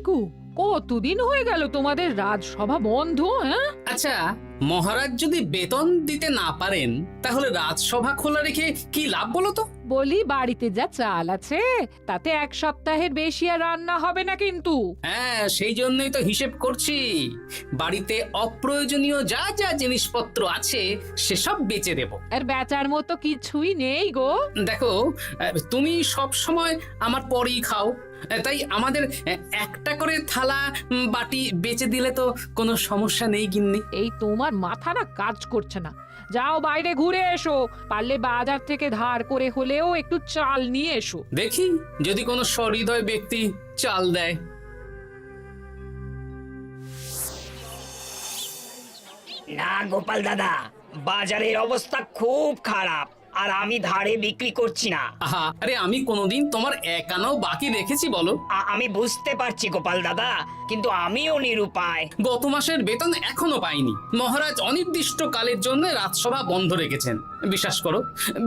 গো, কতদিন হয়ে গেল তোমাদের রাজসভা বন্ধ? হ্যাঁ, আচ্ছা, মহারাজ যদি বেতন দিতে না পারেন তাহলে রাজসভা খোলা রেখে কি লাভ বলো তো? বলি বাড়িতে যা চাল আছে তাতে এক সপ্তাহের বেশি আর রান্না হবে না কিন্তু। হ্যাঁ, সেই জন্যই তো হিসেব করছি। বাড়িতে অপ্রয়োজনীয় যা যা জিনিসপত্র আছে সেসব বেচে দেব। আর বেচার মতো কিছুই নেই গো। দেখো, তুমি সব সময় আমার পরেই খাও, তাই আমাদের একটা করে থালা বাটি বেচে দিলে তো কোনো সমস্যা নেই গিন্নি। এই তোমার মাথা না কাজ করছে না। যাও বাইরে ঘুরে এসো, পারলে বাজার থেকে ধার করে হলেও একটু চাল নিয়ে এসো। দেখি যদি কোনো সহৃদয় ব্যক্তি চাল দেয়। না গোপাল দাদা, বাজারের অবস্থা খুব খারাপ, আর আমি ধারে বিক্রি করছি না। আহা, আরে আমি কোনোদিন তোমার একানাও বাকি রেখেছি বলো? আমি বুঝতে পারছি গোপাল দাদা, কিন্তু আমিও নিরুপায়। গত মাসের বেতন এখনো পাইনি। মহারাজ অনির্দিষ্ট কালের জন্য রাজসভা বন্ধ রেখেছেন। বিশ্বাস করো,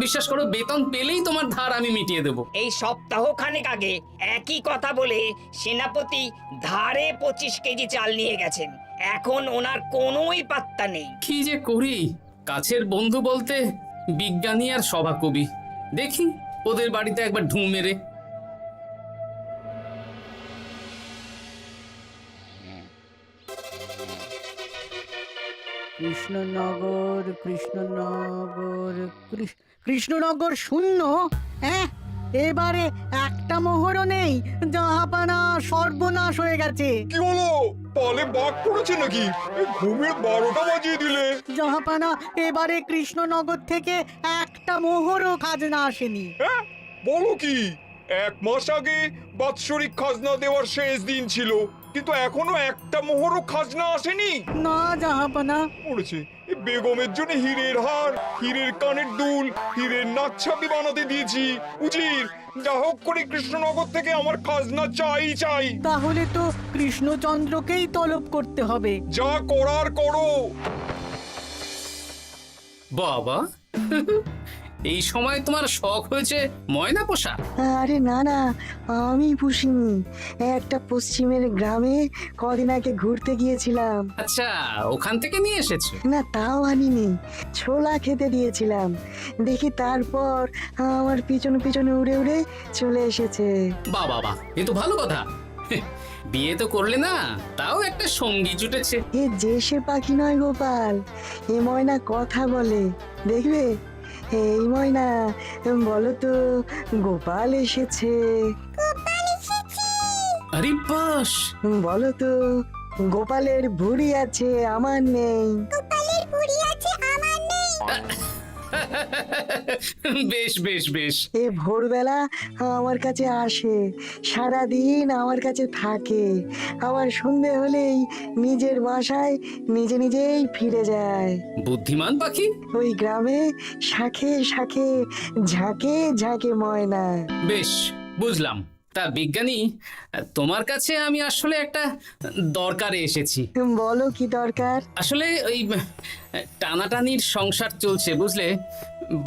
বিশ্বাস করো, বেতন পেলেই তোমার ধার আমি মিটিয়ে দেব। এই সপ্তাহ খানেক আগে একই কথা বলে সেনাপতি ধারে 25 কেজি চাল নিয়ে গেছেন। এখন ওনার কোনোই পাত্তা নেই। কি যে করি, কাছের বন্ধু বলতে বিজ্ঞানী আর সভাকবি। দেখি ওদের বাড়িতে একবার ঢুঁ মেরে। কৃষ্ণনগর কৃষ্ণনগর কৃষ্ণনগর শূন্য। হ্যাঁ, এবারে একটা মোহরও নেই। জাহাপানা সর্বনাশ হয়ে গেছে। কি হলো? পালে বাঘ পড়েছে নাকি? এই ঘুমের 12টা বাজিয়ে দিলে। জাহাপানা, এবারে কৃষ্ণনগর থেকে একটা মোহরও খাজনা আসেনি। হ্যাঁ, বলো কি? 1 মাস আগে বাৎসরিক খাজনা দেওয়ার শেষ দিন ছিল, কিন্তু এখনো একটা মোহরও খাজনা আসেনি। না জাহাপানা। পড়েছে এই বেগমের জন্য হীরের হার, হীরের কানের দুল, হীরের নাকছাবি বানাতে দিয়েছি। উজির, যা হোক করে কৃষ্ণনগর থেকে আমার খাজনা চাই চাই। তাহলে তো কৃষ্ণচন্দ্রকেই তলব করতে হবে। যা করার করো। বাবা, এই সময় তোমার শখ হয়েছে ময়না পোষা? আরে না না, আমি পুষিনি। একটা পশ্চিমের গ্রামে কদিন আগে ঘুরতে গিয়েছিলাম। আচ্ছা, ওখান থেকে নিয়ে এসেছো? না, তাও আনিনি, ছোলা খেতে দিয়েছিলাম। দেখি তারপর আমার পিছনে পিছনে উড়ে উড়ে চলে এসেছে। বাহ বাহ বাহ, এ তো ভালো কথা। বিয়ে তো করলে না, তাও একটা সঙ্গী জুটেছে। এ যে সে পাখি নয় গোপাল, এ ময়না কথা বলে, দেখবে। এই ময়না, বলো তো গোপাল এসেছে। আরে বাস, বলো তো গোপালের ভুঁড়ি আছে আমার নেই। বেশ বেশ বেশ। এ ভোরবেলা আমার কাছে আসে, সারাদিন আমার কাছে থাকে, আবার সন্ধে হলেই নিজের বাসায় নিজে নিজেই ফিরে যায়। বুদ্ধিমান পাখি। ওই গ্রামে শাখে শাখে ঝাঁকে ঝাঁকে ময়না। বেশ, বুঝলাম। তা বিজ্ঞানী, তোমার কাছে আমি আসলে একটা দরকারে এসেছি। বলো কি দরকার? আসলে ওই টানাটানির সংসার চলছে, বুঝলে।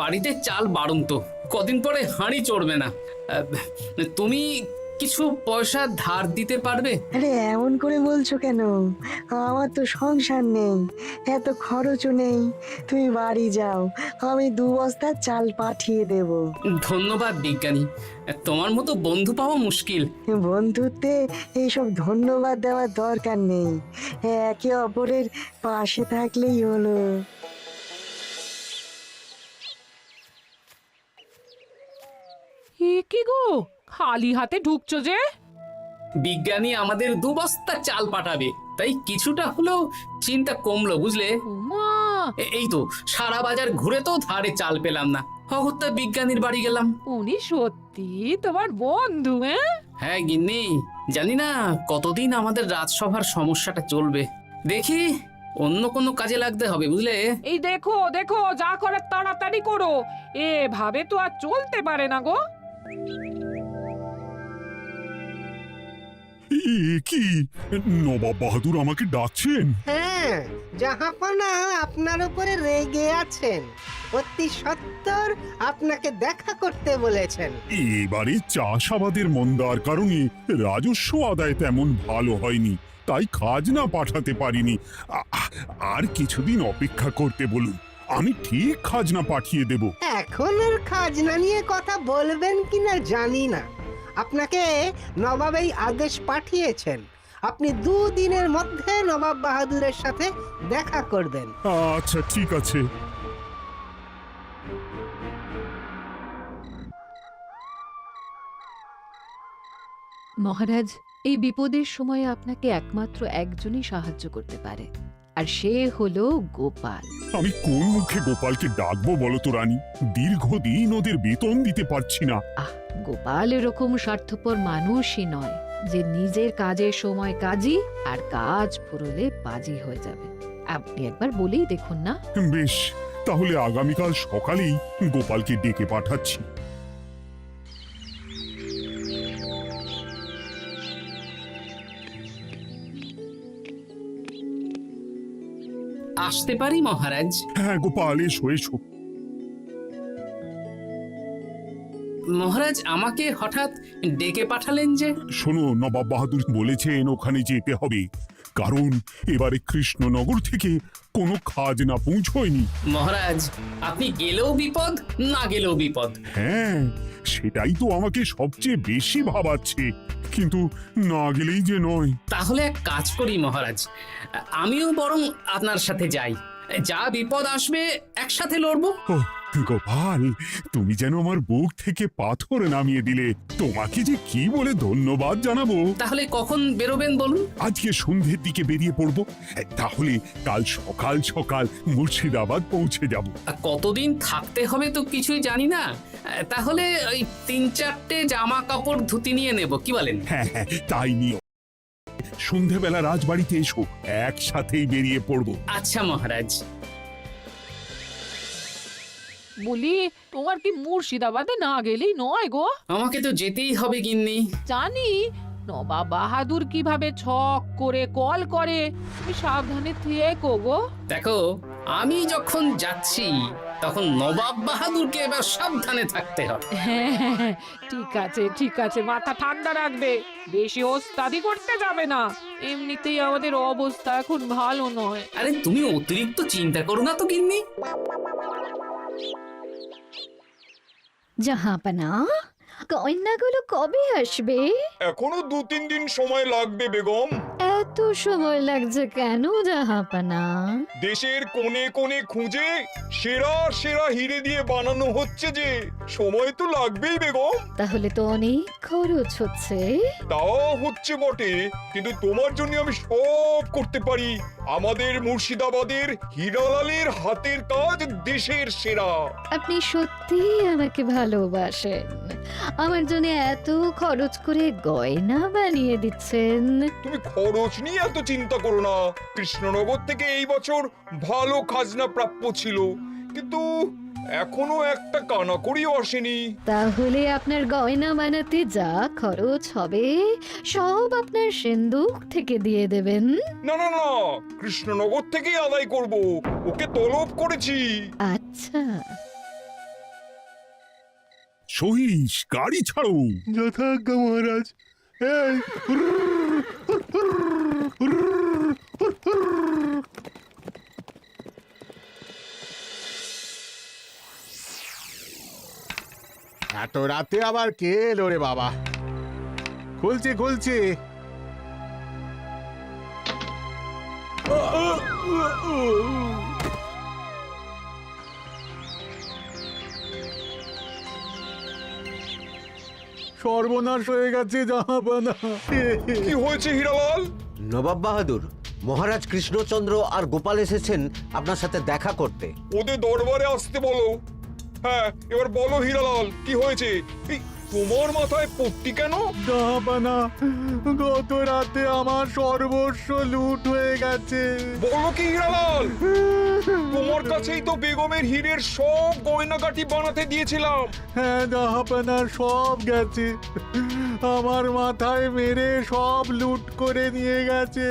বাড়িতে চাল বাড়ন্ত, কদিন পরে হাঁড়ি চড়বে না। তুমি কিছু পয়সা ধার দিতে পারবে? আরে এমন করে বলছো কেন? আমার তো সংসার নেই, এত খরচও নেই। তুমি বাড়ি যাও, আমি 2 বস্তা চাল পাঠিয়ে দেব। ধন্যবাদ বিজ্ঞানী, তোমার মতো বন্ধু পাওয়া মুশকিল। বন্ধুত্বে এইসব ধন্যবাদ দেওয়ার দরকার নেই, একে অপরের পাশে থাকলেই হলো। এ কি গো, খালি হাতে ঢুকছো যে? বিজ্ঞানী আমাদের 2 বস্তা চাল পাঠাবে, তাই কিছুটা হলেও চিন্তা কমলো, বুঝলে। ওমা, এই তো সারা বাজার ঘুরে তো ধারে চাল পেলাম না, অগত্যা বিজ্ঞানীর বাড়ি গেলাম। উনি সত্যি তোমার বন্ধু? হ্যাঁ, হ্যাঁ গিন্নি, জানি না কতদিন আমাদের রাজসভার সমস্যাটা চলবে। দেখি অন্য কোনো কাজে লাগতে হবে, বুঝলে। এই দেখো দেখো, যা করার তাড়াতাড়ি করো, এভাবে তো আর চলতে পারে না গো। কি নবাব বাহাদুর আমাকে ডাকছেন? হ্যাঁ, জাহাপনা আপনার উপরে রেগে আছেন। অতি সত্বর আপনাকে দেখা করতে বলেছেন। এবারে চাষাবাদের মন্দার কারণে রাজস্ব আদায় তেমন ভালো হয়নি, তাই খাজনা পাঠাতে পারিনি। আর কিছুদিন অপেক্ষা করতে বলুন, আমি ঠিক খাজনা পাঠিয়ে দেব। এখন আর খাজনা নিয়ে কথা বলবেন কিনা জানি না। আপনাকে নবাব এই আদেশ পাঠিয়েছেন, আপনি 2 দিনের মধ্যে নবাব বাহাদুরের সাথে দেখা করবেন। আচ্ছা ঠিক আছে। মহারাজ, এই বিপদের সময়ে আপনাকে একমাত্র একজনই সাহায্য করতে পারে, আর সে হলো গোপাল। আমি কোন মুখে গোপালকে ডাকবো বলো তো রানী? দীর্ঘদিন ওদের বেতন দিতে পারছি না। গোপাল এরকম স্বার্থপর মানুষই নয় যে নিজের কাজের সময় কাজী আর কাজ ফুরলে বাজি হয়ে যাবে। আপনি একবার বলেই দেখুন না। বেশ, তাহলে আগামীকাল সকালেই গোপালকে ডেকে পাঠাচ্ছি। আসতে পারি মহারাজ? হ্যাঁ গোপাল, এসো এসো। মহারাজ আমাকে হঠাৎ ডেকে পাঠালেন যে? শোনো, নবাব বাহাদুর বলেছেন ওখানে যেতে হবে, কারণ এবারে কৃষ্ণনগর থেকে কোনো খাজনা পৌঁছয়নি। মহারাজ, আপনি গেলেও বিপদ, না গেলেও বিপদ। হ্যাঁ, সেটাই তো আমাকে সবচেয়ে বেশি ভাবাচ্ছে, কিন্তু না গেলেই যে নয়। তাহলে এক কাজ করি মহারাজ, আমিও বরং আপনার সাথে যাই। যা বিপদ আসবে একসাথে লড়বো। ও গোপাল, তুমি যেন আমার বুক থেকে পাথর নামিয়ে দিলে। তোমাকে যে কি বলে ধন্যবাদ জানাবো। তাহলে কখন বেরোবেন বলুন? আজকে সন্ধ্যের দিকে বেরিয়ে পড়বো, তাহলে কাল সকাল সকাল মুর্শিদাবাদ পৌঁছে যাব। কতদিন থাকতে হবে তো কিছুই জানি না, তাহলে ওই 3-4টে জামা কাপড় ধুতি নিয়ে নেব, কি বলেন? হ্যাঁ হ্যাঁ, তাই নিও। সন্ধ্যেবেলা রাজবাড়িতে এসো, একসাথেই বেরিয়ে পড়বো। আচ্ছা মহারাজ। বলি, তোমার কি মুর্শিদাবাদে না গেলেই নয় গো? আমাকে তো যেতেই হবে গিন্নি। জানি নবাব বাহাদুর কিভাবে ছক করে কল করে, তুমি সাবধানে থেকো গো। দেখো, আমি যখন যাচ্ছি তখন নবাব বাহাদুরকে এবার সাবধানে থাকতে হবে। হ্যাঁ, ঠিক আছে, মাথা ঠান্ডা রাখবে, বেশি ওস্তাদি করতে যাবে না। এমনিতেই আমাদের অবস্থা এখন ভালো নয়। আরে তুমি অতিরিক্ত চিন্তা করো না তো গিন্নি। জাহাপনা, গয়নাগুলো কবে আসবে? এখনো 2-3 দিন সময় লাগবে বেগম। এত সময় লাগছে কেন জাহাপনা? দেশের কোণে কোণে খুঁজে সেরা সেরা হিরে দিয়ে বানানো হচ্ছে যে, সময় তো লাগবেই বেগম। তাহলে তো অনেক খরচ হচ্ছে। তাও হচ্ছে বটে, কিন্তু তোমার জন্য আমি সব করতে পারি। আমাদের মুর্শিদাবাদের হীরালালের হাতের কাজ দেশের সেরা। আপনি সত্যি আমাকে ভালোবাসেন, আমার জন্য এত খরচ করে গয়না বানিয়ে দিচ্ছেন। তুমি খরচ নিয়ে এত চিন্তা করো না। কৃষ্ণনগর থেকে এই বছর ভালো খাজনা প্রাপ্য ছিল, কিন্তু এখনো একটা কানাকড়িও আসেনি। তাহলে আপনার গয়না বানাতে যা খরচ হবে সব আপনার সিন্ধুক থেকে দিয়ে দেবেন? না না না, কৃষ্ণনগর থেকেই আদায় করব, ওকে তলব করেছি। আচ্ছা। সহিস, গাড়ি ছাড়ো। যথাজ্ঞা মহারাজ। এত রাতে আবার কে এলো রে বাবা? খুলছি। সর্বনাশ হয়ে গেছে জাহাপনা। কি হয়েছে হীরালাল? নবাব বাহাদুর, মহারাজ কৃষ্ণচন্দ্র আর গোপাল এসেছেন আপনার সাথে দেখা করতে। ওদের দরবারে আসতে বলো। হ্যাঁ, এবার বলো হীরালাল, কি হয়েছে? তোমার মাথায় পট্টি কেন? জাহাপানা, গত রাতে আমার সর্বস্ব লুট হয়ে গেছে। বলো কি হীরালাল, তোমার কাছেই তো বেগমের হীরের সব গয়নাগাটি বানাতে দিয়েছিলাম। হ্যাঁ জাহাপানা, সব গেছে। আমার মাথায় মেরে সব লুট করে নিয়ে গেছে।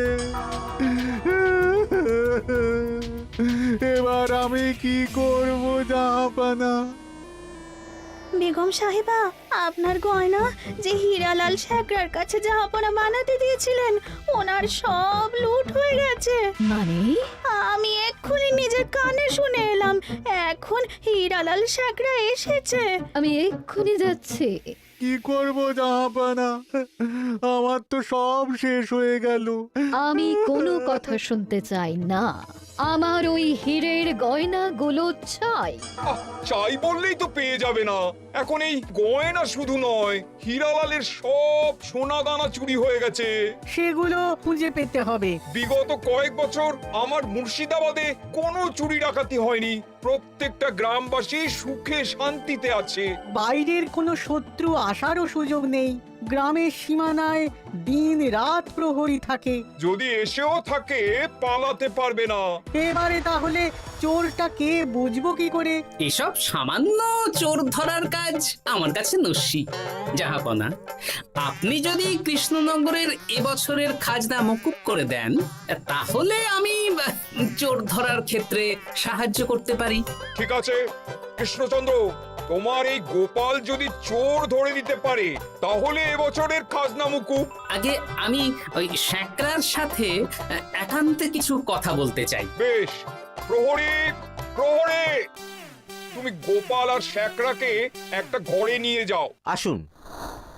এবার আমি কি করব জাহাপানা? বেগম সাহেবা, আপনার গয়না যে হীরালাল শেখরার কাছে জাহাপনা বানাতে দিয়েছিলেন, ওনার সব লুট হয়ে গেছে। মানে? আমি এক্ষুনি নিজের কানে শুনে এলাম, এখন হীরালাল শেখরা এসেছে। আমি এক্ষুনি যাচ্ছি। কি করব জাহাপানা? আমার তো সব শেষ হয়ে গেল। আমি কোনো কথা শুনতে চাই না, আমার ওই হীরের গয়নাগুলো চাই। চাই বললেই তো পেয়ে যাবে না। এখন এই গয়না শুধু নয়, হীরালালের সব সোনা দানা চুরি হয়ে গেছে। সেগুলো খুঁজে পেতে হবে। বিগত কয়েক বছর আমার মুর্শিদাবাদে কোনো চুরি ডাকাতি হয়নি। প্রত্যেকটা গ্রামবাসী সুখে শান্তিতে আছে। বাইরের কোনো শত্রু আসারও সুযোগ নেই। গ্রামের সীমানায় দিন রাত প্রহরী থাকে। যদি এসেও থাকে, পালাতে পারবে না। এবারে তাহলে চোরটা কে বুঝবো কি করে? এসব সামান্য চোর ধরার কাজ আমার কাছে নস্যি। জাহাপনা, আপনি যদি কৃষ্ণনগরের এবছরের খাজনা মকুব করে দেন, তাহলে আমি চোর ধরার ক্ষেত্রে সাহায্য করতে পারি। ঠিক আছে কৃষ্ণচন্দ্র, তোমার এই গোপাল যদি চোর ধরে দিতে পারে, তাহলে এবছরের খাজনা মুকুব। আগে আমি ওই শেখরার সাথে একান্তে কিছু কথা বলতে চাই। বেশ, প্রহরী প্রহরী, তুমি গোপাল আর শেখরাকে একটা ঘরে নিয়ে যাও। আসুন।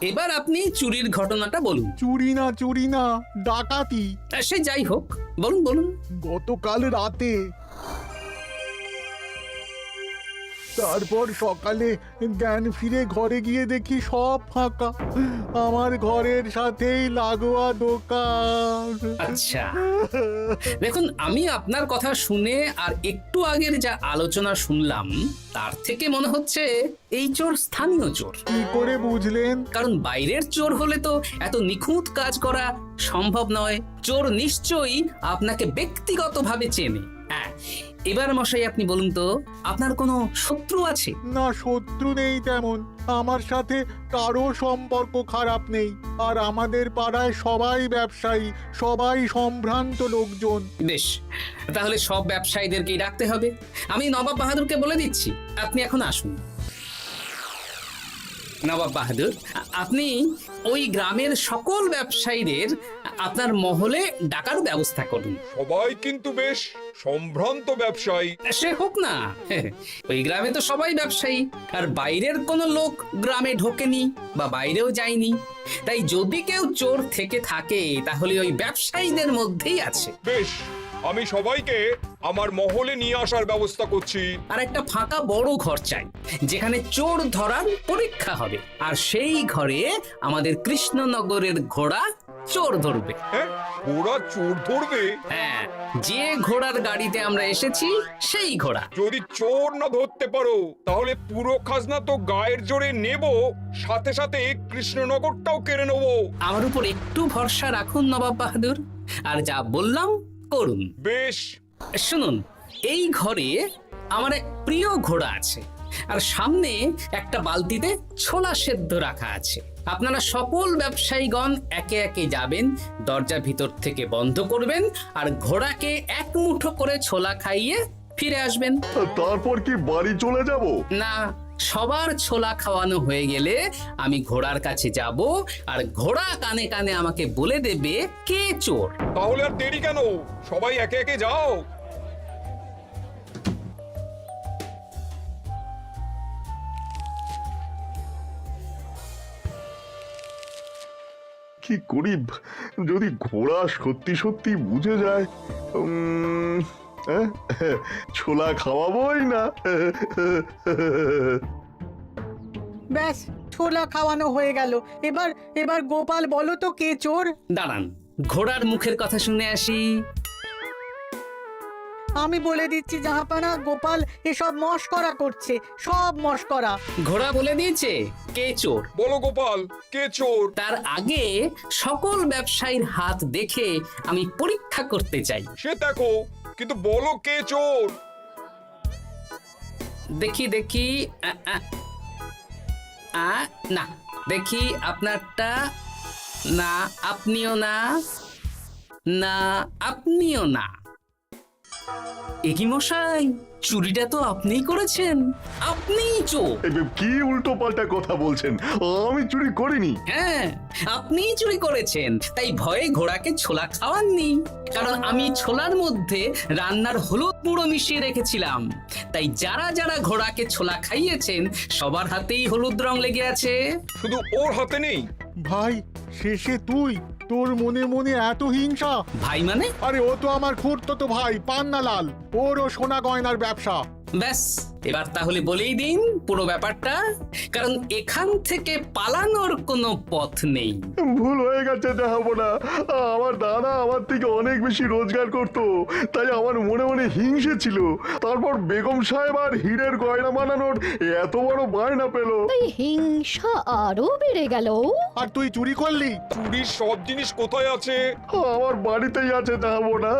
এবার আপনি চুরির ঘটনাটা বলুন। চুরি না, ডাকাতি। সে যাই হোক, বলুন বলুন। গতকাল রাতে, তারপর সকালে জ্ঞান ফিরে ঘরে গিয়ে দেখি সব ফাঁকা। আমার ঘরের সাথেই লাগোয়া দোকান। আচ্ছা, দেখুন, আমি আপনার কথা শুনে আর একটু আগের যা আলোচনা শুনলাম, তার থেকে মনে হচ্ছে এই চোর স্থানীয় চোর। কি করে বুঝলেন? কারণ বাইরের চোর হলে তো এত নিখুঁত কাজ করা সম্ভব নয়। চোর নিশ্চয়ই আপনাকে ব্যক্তিগতভাবে চেনে। হ্যাঁ, এবার মশাই আপনি বলুন তো, আপনার কোনো শত্রু আছে? না, শত্রু নেই তেমন। আমার সাথে কারো সম্পর্ক খারাপ নেই। আর আমাদের পাড়ায় সবাই ব্যবসায়ী, সবাই সম্ভ্রান্ত লোকজন। বেশ, তাহলে সব ব্যবসায়ীদেরকেই ডাকতে হবে। আমি নবাব বাহাদুরকে বলে দিচ্ছি, আপনি এখন আসুন। নবাব বাহাদুর, আপনি ওই গ্রামের সকল ব্যবসায়ীদের আপনার মহলে ডাকার ব্যবস্থা করুন। সবাই কিন্তু বেশ সম্ভ্রান্ত ব্যবসায়ী। সে হোক না, ওই গ্রামে তো সবাই ব্যবসায়ী, আর বাইরের কোনো লোক গ্রামে ঢোকেনি বা বাইরেও যায়নি। তাই যদি কেউ চোর থেকে থাকে, তাহলে ওই ব্যবসায়ীদের মধ্যেই আছে। বেশ, আমি সবাইকে আমার মহলে নিয়ে আসার ব্যবস্থা করছি। আর একটা ফাঁকা বড় ঘর চাই, যেখানে চোর ধরার পরীক্ষা হবে। আর সেই ঘরে আমাদের কৃষ্ণনগরের ঘোড়া চোর ধরবে। হ্যাঁ, ঘোড়া চোর ধরবে? হ্যাঁ, যে ঘোড়ার গাড়িতে আমরা এসেছি সেই ঘোড়া। যদি চোর না ধরতে পারো, তাহলে পুরো খাজনা তো গায়ের জোরে নেব, সাথে সাথে কৃষ্ণনগরটাও কেড়ে নেব। আমার উপর একটু ভরসা রাখুন নবাব বাহাদুর, আর যা বললাম করুন। বেশ, শুনুন, এই ঘরে আমার এক প্রিয় ঘোড়া আছে, আর সামনে একটা বালতিতে ছোলা সেদ্ধ রাখা আছে। আপনারা সকল ব্যবসায়ীগণ একে একে যাবেন, দরজা ভিতর থেকে বন্ধ করবেন, আর ঘোড়াকে এক মুঠো করে ছোলা খাইয়ে ফিরে আসবেন। তারপর কি বাড়ি চলে যাব? না, সবার ছোলা খাওয়ানো হয়ে গেলে আমি ঘোড়ার কাছে যাব, আর ঘোড়া কানে কানে আমাকে বলে দেবে কে চোর। তাহলে আর দেরি কেন, সবাই একে একে যাও। কি করি যদি ঘোড়া সত্যি সত্যি বুঝে যায়? ছোলা খাওয়াবোই না। ব্যাস, ছোলা খাওয়ানো হয়ে গেল। এবার এবার গোপাল বলো তো কে চোর? দাঁড়ান, ঘোড়ার মুখের কথা শুনে আসি। আমি বলে দিচ্ছি জাহাপানা, গোপাল এসব মশকরা করছে, সব মশকরা। ঘোড়া বলে দিয়েছে কে চোর। বলো গোপাল, কে চোর? তার আগে সকল ব্যবসায়ীর হাত দেখে আমি পরীক্ষা করতে চাই। সে দেখো, কিন্তু বলো কে চোর? দেখি দেখি না, দেখি আপনারটা। না, আপনিও না। না, আপনিও না। একই মশাই, চুরিটা তো আপনিই করেছেন, আপনিই চোর। কি উল্টো পাল্টা কথা বলছেন? আমি চুরি করিনি। হ্যাঁ, আপনিই চুরি করেছেন, তাই ভয়ে ঘোড়াকে ছোলা খাওয়াননি। কারণ আমি ছোলার মধ্যে রান্নার হলুদ গুঁড়ো মিশিয়ে রেখেছিলাম, তাই যারা যারা ঘোড়াকে ছোলা খাইয়েছেন সবার হাতেই হলুদ রং লেগে আছে। শুধু ওর হাতে নেই। ভাই, শেষে তুই? তোর মনে মনে এত হিংসা? ভাই মানে? আরে ও তো আমার খুড়তো ভাই পান্নালাল, ওরও সোনা গয়নার ব্যবসা। ব্যাস, এবার তাহলে বলেই দিন পুরো ব্যাপারটা, কারণ এখান থেকে পালানোর কোনো পথ নেই। ভুল হয়ে গেছে জাহাপনা, আমার দাদা আমার থেকে অনেক বেশি রোজগার করত, তাই আমার মনে মনে হিংসে ছিল। তারপর বেগম সাহেব আর হীরের গয়না বানানোর এত বড় বায়না পেল, তাই হিংসা আরো বেড়ে গেল। আর তুই চুরি করলি? চুরির সব জিনিস কোথায় আছে? আমার বাড়িতেই আছে জাহাপনা।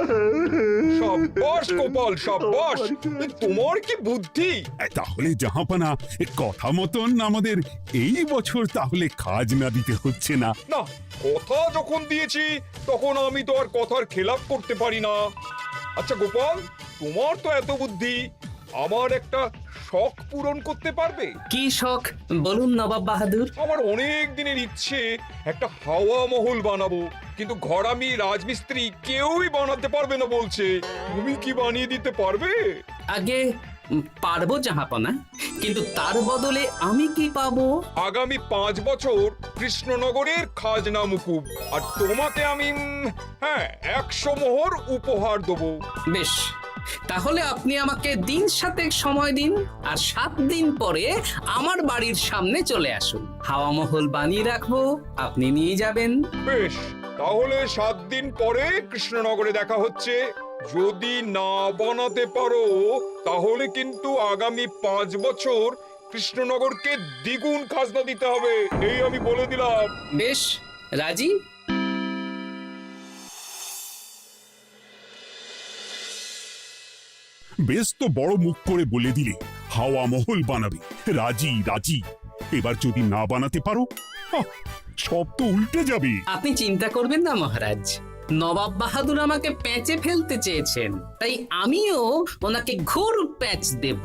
সাব্বাস গোপাল, সাব্বাস। তোমার কি বুদ্ধি! তাহলে জাহাপানা, কথা মতন আমাদের এই বছর তাহলে খাজনা দিতে হচ্ছে না। না, কথা যখন দিয়েছি তখন আমি তো আর কথার খেলাপ করতে পারি না। আচ্ছা গোপাল, তোমার তো এত বুদ্ধি, আমার একটা শখ পূরণ করতে পারবে? কি শখ বলুন নবাব বাহাদুর। আমার অনেক দিনের ইচ্ছে একটা হাওয়া মহল বানাবো, কিন্তু ঘরামি রাজমিস্ত্রি কেউই বানাতে পারবে না বলছে। তুমি কি বানিয়ে দিতে পারবে? আগে পারবো জাহাপনা, কিন্তু তার বদলে আমি কি পাবো? আগামী 5 বছর কৃষ্ণনগরের খাজনা মুকুব, আর তোমাকে আমি 100 মোহর উপহার দেবো। বেশ, তাহলে আপনি আমাকে দিন 7 সময় দিন, আর 7 দিন পরে আমার বাড়ির সামনে চলে আসুন। হাওয়া মহল বানিয়ে রাখবো, আপনি নিয়ে যাবেন। বেশ, তাহলে 7 দিন পরে কৃষ্ণনগরে দেখা হচ্ছে। যদি না বানাতে পারো তাহলে কিন্তু আগামী 5 বছর কৃষ্ণনগরকে দ্বিগুণ খাজনা দিতে হবে, এই আমি বলে দিলাম। বেশ, রাজি। বেশ তো বড় মুখ করে বলে দিলে হাওয়া মহল বানাবে। রাজি রাজি। এবার যদি না বানাতে পারো, সব তো উল্টে যাবে। আপনি চিন্তা করবেন না মহারাজ, নবাব বাহাদুর আমাকে প্যাঁচে ফেলতে চেয়েছেন, তাই আমিও ওনাকে ঘোর প্যাঁচ দেব।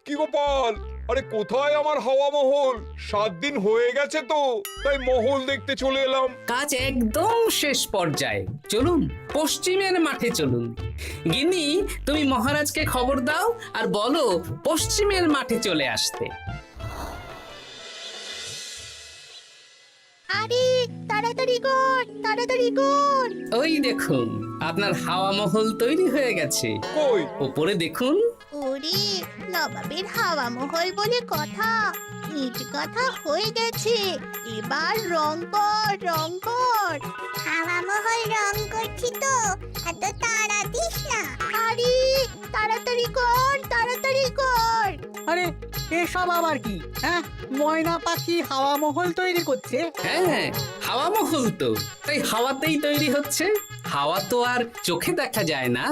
কি গোপাল, আরে কোথায় আমার হাওয়া মহল? 7 দিন হয়ে গেছে তো, তাই মহল দেখতে চলে এলাম। কাজ একদম শেষ পর্যায়ে, চলুন পশ্চিমের মাঠে চলুন। গিন্নি, তুমি মহারাজকে খবর দাও আর বলো পশ্চিমের মাঠে চলে আসতে। আরে তাড়াতাড়ি কর, তাড়াতাড়ি কর। ওই দেখুন, আপনার হাওয়া মহল তৈরি হয়ে গেছে। কই? উপরে দেখুন। ওরে, নবাবের হাওয়া মহল বলে কথা, ইট কথা হয়ে গেছে। এবার রং কর, রং কর। হাওয়া মহল রং করছি তো, এত তাড়া দিস না। আরে তাড়াতাড়ি কর, তাড়াতাড়ি কর। আরে এসব আবার কি? ময়না পাখি হাওয়া মহল তৈরি করছে? হ্যাঁ, হাওয়া মহল তো, তাই হাওয়াতেই তৈরি হচ্ছে। হাওয়া তো আর চোখে দেখা যায় না,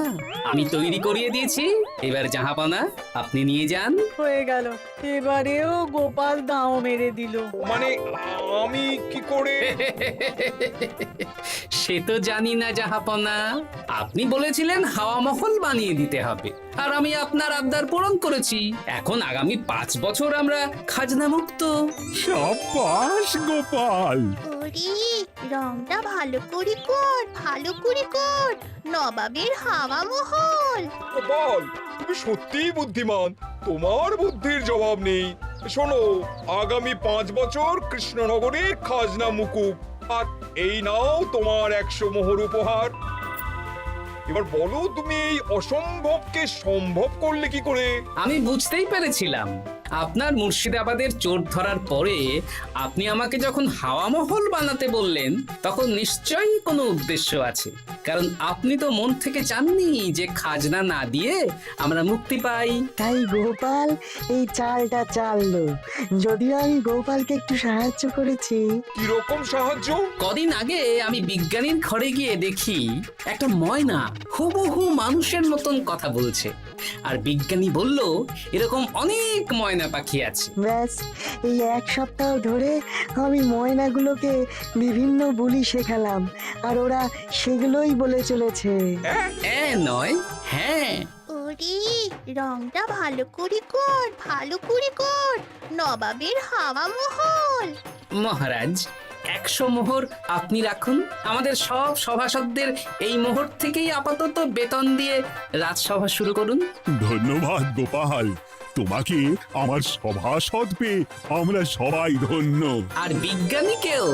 আমি তৈরি করিয়ে দিয়েছি। এবার জাহাপানা আপনি নিয়ে যান। হয়ে গেল, এবারেও গোপাল দাও মেরে দিল। মানে আমি কি করে? সে তো জানি না জাহাপনা, আপনি বলেছিলেন হাওয়া মহল বানিয়ে দিতে হবে, আর আমি আপনার আবদার পূরণ করেছি। এখন আগামী 5 বছর আমরা খাজনা মুক্ত। সাব্বাস গোপাল। ওরে, রংটা ভালো করে কর, ভালো করে কর। নবাবের হাওয়া মহল। গোপাল, তুমি সত্যিই বুদ্ধিমান, তোমার বুদ্ধির জবাব নেই। শোনো, আগামী 5 বছর কৃষ্ণনগরের খাজনা মুকুব, আর এই নাও তোমার 100 মোহর উপহার। এবার বলো তুমি এই অসম্ভবকে সম্ভব করলে কি করে? আমি বুঝতেই পেরেছিলাম আপনার মুর্শিদাবাদের চোর ধরার পরে আপনি আমাকে যখন হাওয়া মহল বানাতে বললেন তখন নিশ্চয়ই কোনো উদ্দেশ্য আছে, কারণ আপনি তো মন থেকে চাননি যে খাজনা না দিয়ে আমরা মুক্তি পাই। তাই গোপাল এই চালটা চাললো। যদিও আমি গোপালকে একটু সাহায্য করেছি। কিরকম সাহায্য? কদিন আগে আমি বিজ্ঞানীর ঘরে গিয়ে দেখি একটা ময়না হুবহু মানুষের মতন কথা বলছে, আর বিজ্ঞানী বলল এরকম অনেক ময়না পাখি আছে। ব্যাস এই এক সপ্তাহ ধরে আমি ময়নাগুলোকে বিভিন্ন বুলি শেখালাম, আর ওরা সেগুলোই বলে চলেছে। নয়, হ্যাঁ। ওরে রংটা ভালো করে কর, ভালো করে কর, নবাবের হাওয়া মহল। মহারাজ 100 মোহর আপনি রাখুন। আমাদের সব সভাসদদের এই মোহর থেকেই আপাতত বেতন দিয়ে রাজসভা শুরু করুন। ধন্যবাদ গোপাল, তোমাকে আমার সভাসদ পেয়ে আমরা সবাই ধন্য। আর বিজ্ঞানীকেও।